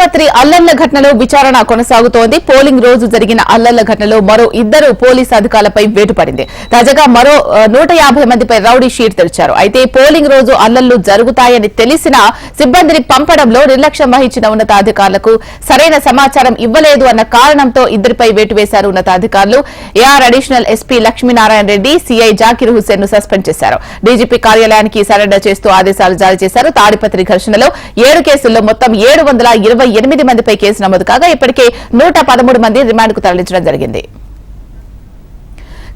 తాడిపత్రి అల్లర్ల ఘటనలో విచారణ కొనసాగుతోంది. పోలింగ్ రోజు జరిగిన అల్లర్ల ఘటనలో మరో 2 పోలీసు అధికారులపై వేటు పడింది. తాజాగా మరో 150 మందిపై రౌడీ షీట్ తెరిచారు. అయితే పోలింగ్ రోజు అల్లర్లు జరుగుతాయని తెలిసినా సిబ్బందిని పంపడంలో నిర్లక్ష్యం వహించిన ఉన్నతాధికారులకు సరైన సమాచారం ఇవ్వలేదు అన్న కారణంతో 2పై వేటు వేశారు ఉన్నతాధికారులు. AR additional SP Lakshminarayana Reddy, CI Zakir Hussain ను సస్పెండ్ చేశారు. డీజీపీ కార్యాలయానికి సరెండర్ చేస్తూ ఆదేశాలు జారీ చేశారు. తాడిపత్రి ఘర్షణలో 7 కేసుల్లో మొత్తం 728 మందిపై కేసు నమోదు కాగా ఇప్పటికే 113 మంది రిమాండ్ కు తరలించడం జరిగింది.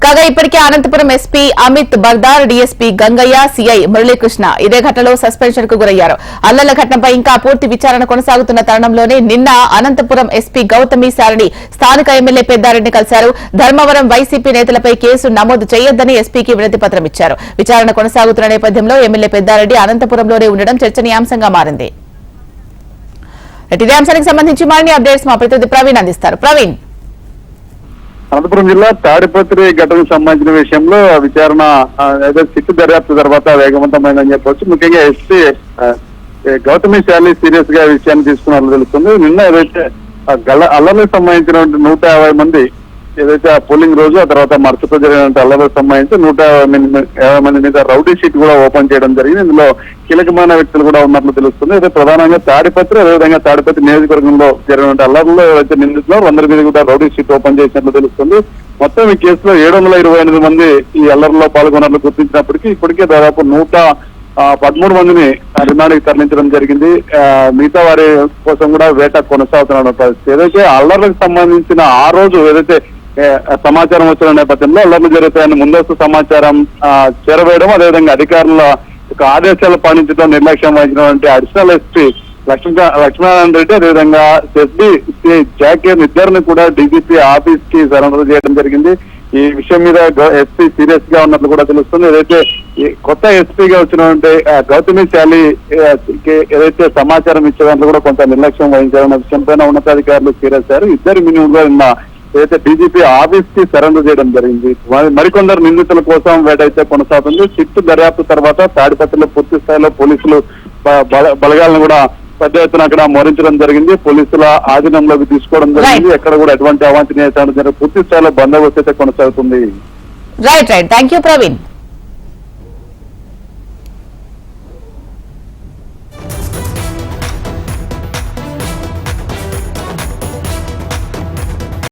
కాగా ఇప్పటికే Anantapur SP Amit Bardar, DSP Gangaiah, CI Muralikrishna ఇదే ఘటనలో సస్పెన్షన్ కు గురయ్యారు. అల్లర్ల ఘటనపై ఇంకా పూర్తి విచారణ కొనసాగుతున్న తరుణంలోనే నిన్న అనంతపురం ఎస్పీ గౌతమి సారణి స్థానిక ఎమ్మెల్యే పెద్దారెడ్డిని కలిశారు. ధర్మవరం వైసీపీ నేతలపై కేసు నమోదు చేయొద్దని ఎస్పీకి వినతి పత్రం ఇచ్చారు. విచారణ కొనసాగుతున్న నేపథ్యంలో ఎమ్మెల్యే పెద్దారెడ్డి అనంతపురంలోనే ఉండడం చర్చనీయాంశంగా మారింది. ఇదే అంశానికి సంబంధించి మరిన్ని అప్డేట్స్ మా ప్రతినిధి ప్రవీణ్ అందిస్తారు. ప్రవీణ్, అనంతపురం జిల్లా తాడిపత్రి ఘటనకు సంబంధించిన విషయంలో విచారణ సిట్టు దర్యాప్తు తర్వాత వేగవంతమైందని చెప్పవచ్చు. ముఖ్యంగా ఎస్పీ గౌతమి శాలి సీరియస్ గా విషయాన్ని తీసుకున్నట్లు తెలుస్తుంది. నిన్న ఏదైతే అల్లర్లకు సంబంధించిన 150 మంది ఏదైతే పోలింగ్ రోజు ఆ తర్వాత మరుసటి జరిగిన అల్లర్లకు సంబంధించి 150 మంది మీద రౌడీ షీట్ కూడా ఓపెన్ చేయడం జరిగింది. ఇందులో కీలకమైన వ్యక్తులు కూడా ఉన్నట్లు తెలుస్తుంది. అయితే ప్రధానంగా తాడిపత్రి, అదేవిధంగా తాడిపత్రి నియోజకవర్గంలో జరిగిన అల్లర్లో ఏదైతే నిందితులో 100 మీద కూడా రౌడీ షీట్ ఓపెన్ చేసినట్లు తెలుస్తుంది. మొత్తం ఈ కేసులో 728 మంది ఈ అల్లర్లో పాల్గొన్నట్లు గుర్తించినప్పటికీ ఇప్పటికే దాదాపు 113 మందిని రిమాండ్కి తరలించడం జరిగింది. మిగతా వారి కోసం కూడా వేట కొనసాగుతున్న పరిస్థితి. ఏదైతే అల్లర్లకు సంబంధించిన ఆ రోజు ఏదైతే సమాచారం వచ్చిన నేపథ్యంలో అల్లర్లు జరుగుతాయని ముందస్తు సమాచారం చేరవేయడం, అదేవిధంగా అధికారుల ఆదేశాలు పాటించడం నిర్లక్ష్యం వహించినటువంటి అడిషనల్ ఎస్పీ లక్ష్మీనారాయణ రెడ్డి, అదేవిధంగా ఎస్పీ జాకీర్ ఇద్దరిని కూడా డీజీపీ ఆఫీస్ కి సరెండర్ చేయడం జరిగింది. ఈ విషయం మీద ఎస్పీ సీరియస్ గా ఉన్నట్లు కూడా తెలుస్తుంది. ఏదైతే కొత్త ఎస్పీగా వచ్చినటువంటి గౌతమి శాలి ఏదైతే సమాచారం ఇచ్చేదాంట్లో కూడా కొంత నిర్లక్ష్యం వహించాలన్న విషయంపైన ఉన్నతాధికారులు సీరియస్ అయ్యారు. ఇద్దరి మినిమంగా నిన్న ఏదైతే డీజీపీ ఆఫీస్ కి సరెండర్ చేయడం జరిగింది. మరికొందరు నిందితుల కోసం వేటైతే కొనసాగుతుంది. సిట్టు దర్యాప్తు తర్వాత తాడిపత్రిలో పూర్తి స్థాయిలో పోలీసులు బలగాలను కూడా పెద్ద ఎత్తున అక్కడ మోహరించడం జరిగింది. పోలీసుల ఆధీనంలోకి తీసుకోవడం జరిగింది. ఎక్కడ కూడా ఎటువంటి అవాంఛనీయ పూర్తి స్థాయిలో బందోబస్తు అయితే కొనసాగుతుంది. రైట్. Thank you Praveen.